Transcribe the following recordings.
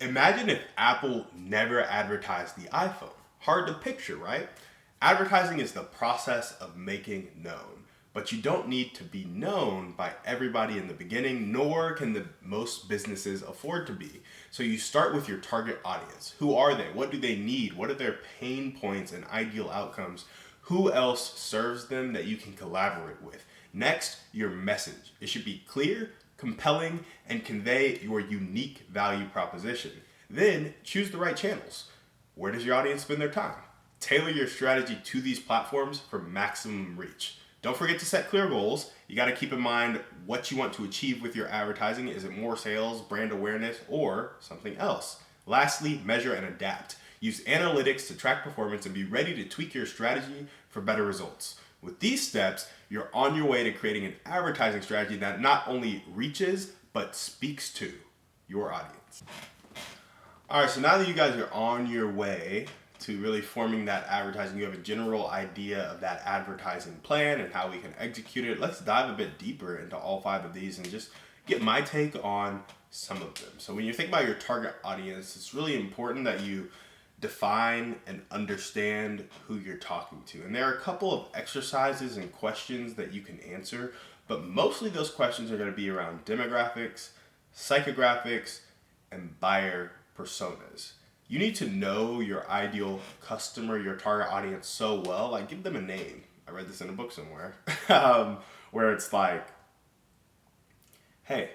Imagine if Apple never advertised the iPhone. Hard to picture, right? Advertising is the process of making known, but you don't need to be known by everybody in the beginning, nor can the most businesses afford to be. So you start with your target audience. Who are they? What do they need? What are their pain points and ideal outcomes? Who else serves them that you can collaborate with? Next, your message. It should be clear, compelling, and convey your unique value proposition. Then choose the right channels. Where does your audience spend their time? Tailor your strategy to these platforms for maximum reach. Don't forget to set clear goals. You got to keep in mind what you want to achieve with your advertising. Is it more sales, brand awareness, or something else? Lastly, measure and adapt. Use analytics to track performance and be ready to tweak your strategy for better results. With these steps, you're on your way to creating an advertising strategy that not only reaches, but speaks to your audience. All right, so now that you guys are on your way to really forming that advertising, you have a general idea of that advertising plan and how we can execute it. Let's dive a bit deeper into all 5 of these and just get my take on some of them. So when you think about your target audience, it's really important that you define and understand who you're talking to. And there are a couple of exercises and questions that you can answer, but mostly those questions are going to be around demographics, psychographics, and buyer personas. You need to know your ideal customer, your target audience so well. Like, give them a name. I read this in a book somewhere, where it's like, hey,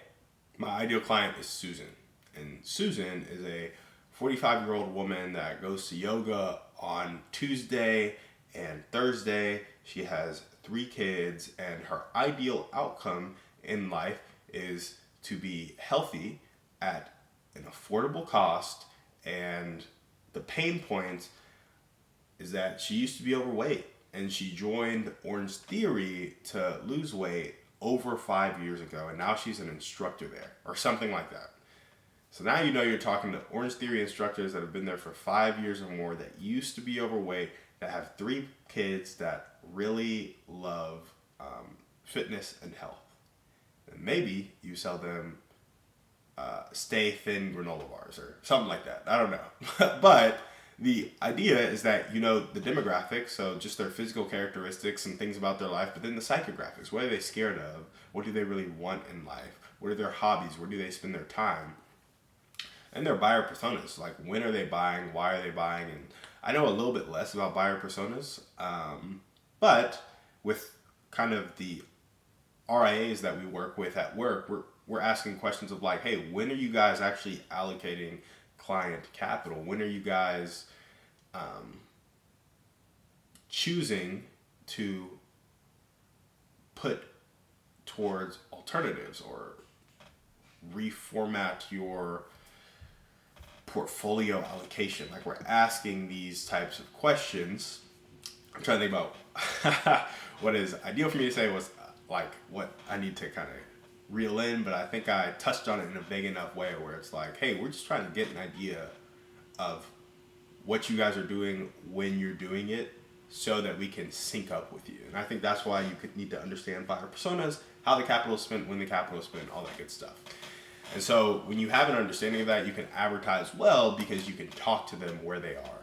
my ideal client is Susan. And Susan is a 45-year-old woman that goes to yoga on Tuesday and Thursday. She has 3 kids, and her ideal outcome in life is to be healthy at an affordable cost. And the pain point is that she used to be overweight, and she joined Orange Theory to lose weight over 5 years ago, and now she's an instructor there, or something like that. So now you know you're talking to Orange Theory instructors that have been there for 5 years or more, that used to be overweight, that have 3 kids, that really love fitness and health. And maybe you sell them stay thin granola bars or something like that. I don't know. But the idea is that you know the demographics, so just their physical characteristics and things about their life, but then the psychographics. What are they scared of? What do they really want in life? What are their hobbies? Where do they spend their time? And their buyer personas, like when are they buying, why are they buying, and I know a little bit less about buyer personas, but with kind of the RIAs that we work with at work, we're asking questions of like, hey, when are you guys actually allocating client capital? When are you guys choosing to put towards alternatives or reformat your portfolio allocation? Like, we're asking these types of questions. I'm trying to think about what is ideal for me to say was like what I need to kind of reel in, but I think I touched on it in a vague enough way where it's like, hey, we're just trying to get an idea of what you guys are doing when you're doing it so that we can sync up with you. And I think that's why you could need to understand buyer personas, how the capital is spent, when the capital is spent, all that good stuff. And so when you have an understanding of that, you can advertise well because you can talk to them where they are.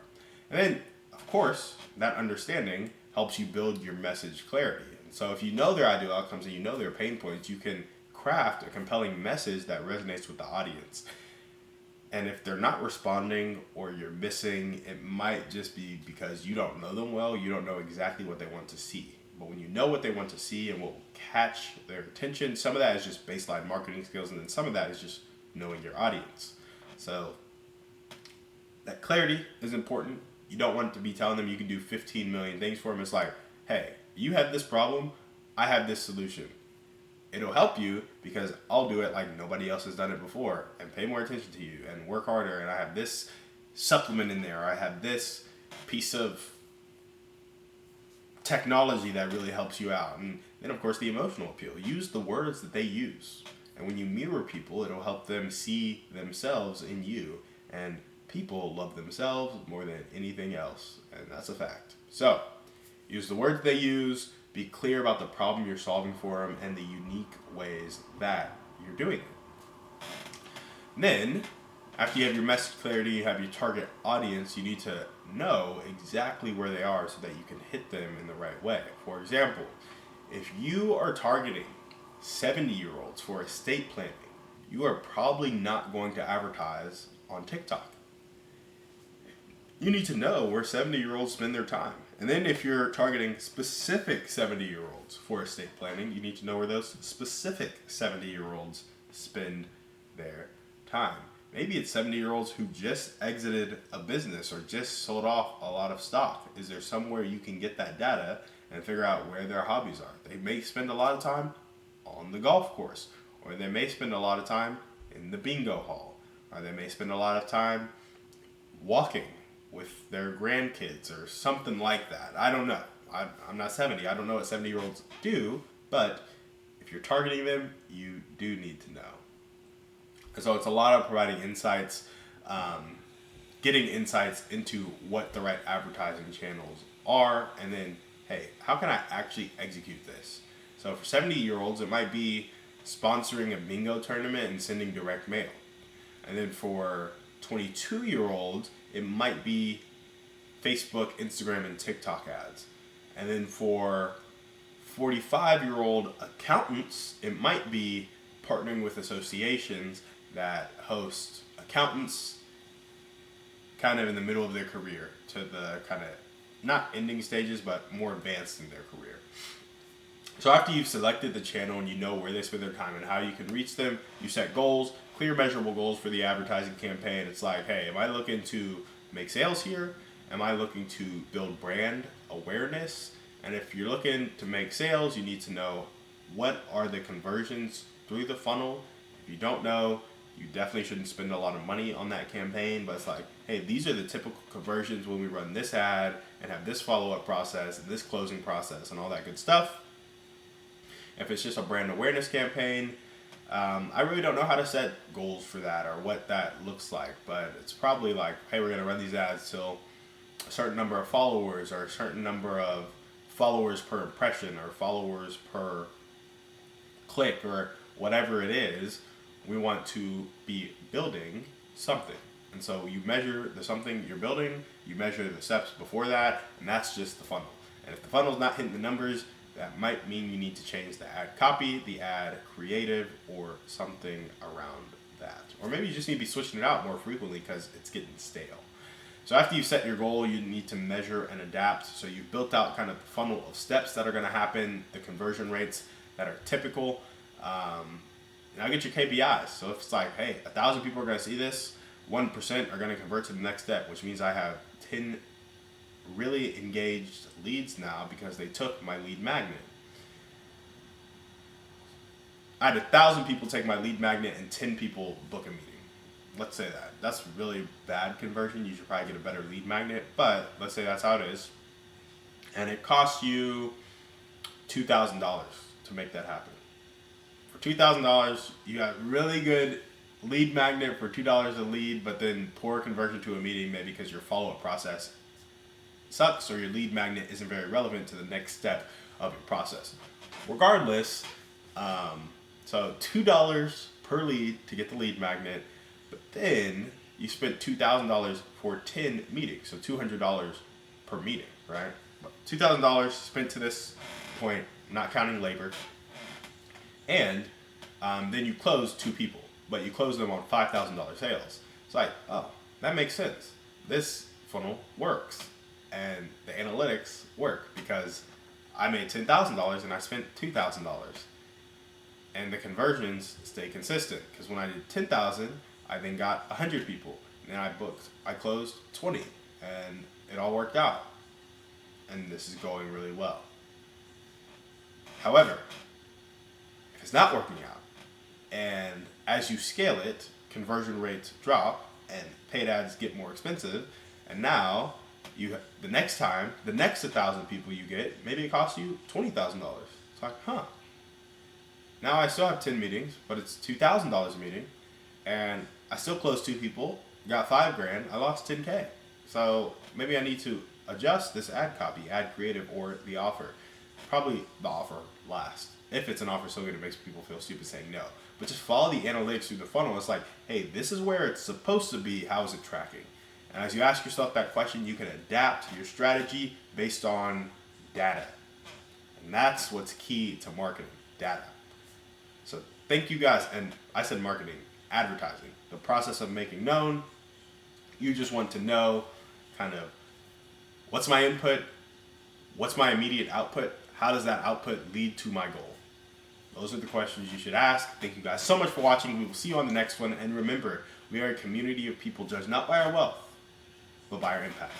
And then, of course, that understanding helps you build your message clarity. And so if you know their ideal outcomes and you know their pain points, you can craft a compelling message that resonates with the audience. And if they're not responding or you're missing, it might just be because you don't know them well. You don't know exactly what they want to see. But when you know what they want to see and what will catch their attention, some of that is just baseline marketing skills, and then some of that is just knowing your audience. So that clarity is important. You don't want to be telling them you can do 15 million things for them. It's like, hey, you have this problem, I have this solution. It'll help you because I'll do it like nobody else has done it before, and pay more attention to you and work harder, and I have this supplement in there, or I have this piece of technology that really helps you out. And then of course the emotional appeal. Use the words that they use. And when you mirror people, it'll help them see themselves in you. And people love themselves more than anything else. And that's a fact. So use the words they use, be clear about the problem you're solving for them and the unique ways that you're doing it. And then After you have your message clarity, you have your target audience, you need to know exactly where they are so that you can hit them in the right way. For example, if you are targeting 70-year-olds for estate planning, you are probably not going to advertise on TikTok. You need to know where 70-year-olds spend their time. And then if you're targeting specific 70-year-olds for estate planning, you need to know where those specific 70-year-olds spend their time. Maybe it's 70-year-olds who just exited a business or just sold off a lot of stock. Is there somewhere you can get that data and figure out where their hobbies are? They may spend a lot of time on the golf course, or they may spend a lot of time in the bingo hall, or they may spend a lot of time walking with their grandkids or something like that. I don't know. I'm not 70. I don't know what 70-year-olds do, but if you're targeting them, you do need to know. And so it's a lot of providing insights, getting insights into what the right advertising channels are, and then, hey, how can I actually execute this? So for 70-year-olds, it might be sponsoring a bingo tournament and sending direct mail. And then for 22-year-olds, it might be Facebook, Instagram, and TikTok ads. And then for 45-year-old accountants, it might be partnering with associations that host accountants kind of in the middle of their career to the kind of not ending stages, but more advanced in their career. So after you've selected the channel and you know where they spend their time and how you can reach them, you set goals, clear measurable goals for the advertising campaign. It's like, hey, am I looking to make sales here? Am I looking to build brand awareness? And if you're looking to make sales, you need to know what are the conversions through the funnel. If you don't know, you definitely shouldn't spend a lot of money on that campaign, but it's like, hey, these are the typical conversions when we run this ad and have this follow-up process and this closing process and all that good stuff. If it's just a brand awareness campaign, I really don't know how to set goals for that or what that looks like, but it's probably like, hey, we're going to run these ads till a certain number of followers or a certain number of followers per impression or followers per click or whatever it is. We want to be building something. And so you measure the something you're building, you measure the steps before that, and that's just the funnel. And if the funnel's not hitting the numbers, that might mean you need to change the ad copy, the ad creative, or something around that. Or maybe you just need to be switching it out more frequently because it's getting stale. So after you set your goal, you need to measure and adapt. So you've built out kind of the funnel of steps that are going to happen, the conversion rates that are typical. Now get your KPIs. So if it's like, hey, 1,000 people are going to see this, 1% are going to convert to the next step, which means I have 10 really engaged leads now because they took my lead magnet. I had 1,000 people take my lead magnet and 10 people book a meeting. Let's say that. That's really bad conversion. You should probably get a better lead magnet, but let's say that's how it is. And it costs you $2,000 to make that happen. For $2,000, you got really good lead magnet for $2 a lead, but then poor conversion to a meeting, maybe because your follow-up process sucks or your lead magnet isn't very relevant to the next step of your process. Regardless, so $2 per lead to get the lead magnet, but then you spent $2,000 for 10 meetings, so $200 per meeting, right? $2,000 spent to this point, not counting labor, and then you close 2 people, but you close them on $5,000 sales. It's like, oh, that makes sense. This funnel works. And the analytics work because I made $10,000 and I spent $2,000. And the conversions stay consistent because when I did 10,000, I then got 100 people. And then I closed 20 and it all worked out. And this is going really well. However, if it's not working out and as you scale it, conversion rates drop and paid ads get more expensive, and now the next 1,000 people you get, maybe it costs you $20,000. It's like, now I still have 10 meetings, but it's $2,000 a meeting, and I still closed 2 people, got $5,000, I lost $10K. So maybe I need to adjust this ad copy, ad creative, or the offer. Probably the offer last. If it's an offer so good it makes people feel stupid saying no. but just follow the analytics through the funnel. It's like, hey, this is where it's supposed to be. How is it tracking? And as you ask yourself that question, you can adapt your strategy based on data. And that's what's key to marketing, data. So thank you guys. And I said marketing, advertising, the process of making known. You just want to know kind of what's my input, what's my immediate output, how does that output lead to my goal? Those are the questions you should ask. Thank you guys so much for watching. We will see you on the next one. And remember, we are a community of people judged not by our wealth, but by our impact.